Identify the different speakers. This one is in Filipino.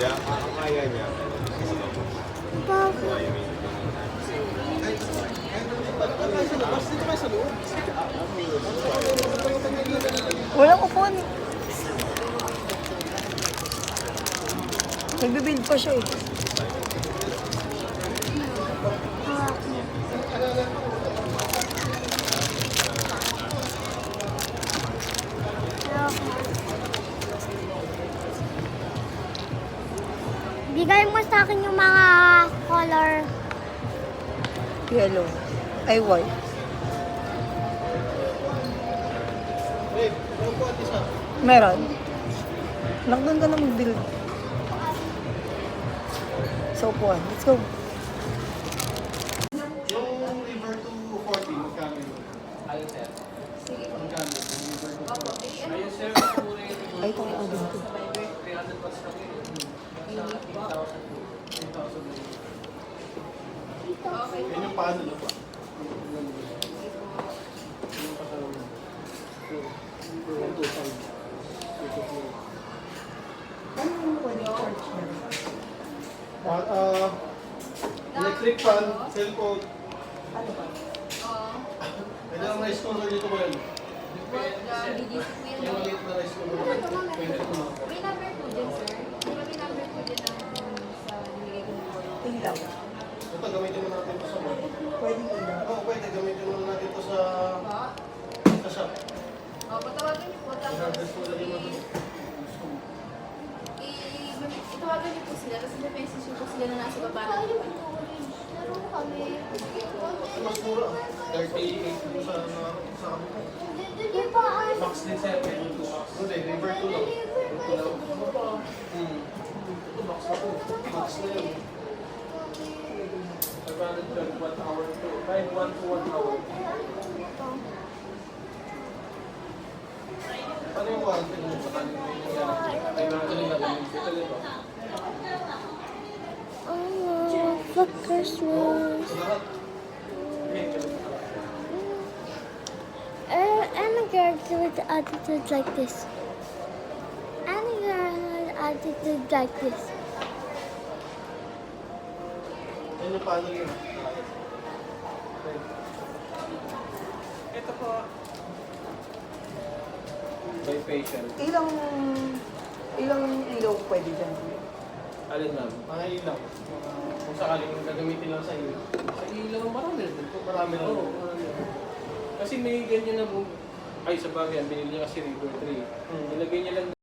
Speaker 1: Kaya ang kaya niya,
Speaker 2: Walang upuan eh. Nagbibuild pa siya eh.
Speaker 3: Bigay mo sa akin yung mga color.
Speaker 2: Yellow. Ay, white. Meron. Nakdoon ka na mag-build. Sa upuan. Let's go.
Speaker 1: yung river to 40, magkano yun?
Speaker 4: Ayun, sir.
Speaker 1: Magkano? Yung river to 40.
Speaker 4: Ayun, sir.
Speaker 2: Ay, ito ang audio ko.
Speaker 4: 300 plus kami. Nasa 8,000 po.
Speaker 1: 8,000. Yan yung paano na pa?
Speaker 2: Ano yung pwede charge na?
Speaker 1: Electric fan, cellphone.
Speaker 2: Ano ba?
Speaker 1: Pwede ang rice cooler dito ba yun? Yung maliit na rice cooler. Pwede ito na.
Speaker 5: May number po dyan, sir. Di ba may number po dyan sa nilagay ko ng bono?
Speaker 2: Ilaw.
Speaker 1: Ito, gamitin mo natin ito sa mall.
Speaker 2: Pwede ilaw.
Speaker 1: Oo, pwede. Gamitin mo natin ito sa shop.
Speaker 5: Patawagan niyo po. Tapos,
Speaker 1: I-harvest mo lang yung mga
Speaker 5: itawagan niyo po sila. Tapos may message niyo po sila na nasa baba ng
Speaker 3: Laro kami.
Speaker 1: mas mura. 38 mo sa kapito.
Speaker 3: Hindi pa ay.
Speaker 4: Max din, sir. Medyo 2 max.
Speaker 1: Hindi, river 2 lang. Ito, box na po. Max na yun.
Speaker 4: 512, 1 hour to 5, 1 to 1 hour.
Speaker 1: Ano yung warranty mo sa kanin mo?
Speaker 4: Ay, meron ko din natin. Ito din po.
Speaker 3: For Christmas.
Speaker 1: Sa lahat.
Speaker 3: I'm a girl with attitude like this. I'm a girl with attitude like this.
Speaker 1: Yan yung paano yun.
Speaker 4: Ito po. By patient.
Speaker 2: Ilang ilaw pwede dyan?
Speaker 4: Alin, ma'am?
Speaker 1: Mga ilaw. Kung sakaling gagamitin lang sa ilaw.
Speaker 4: Sa ilaw, marami rin po.
Speaker 1: Marami na.
Speaker 4: Oo, marami. Kasi may ganyan na po. Ay, sa bagay, binili niya kasi River 3. Nilagay niya lang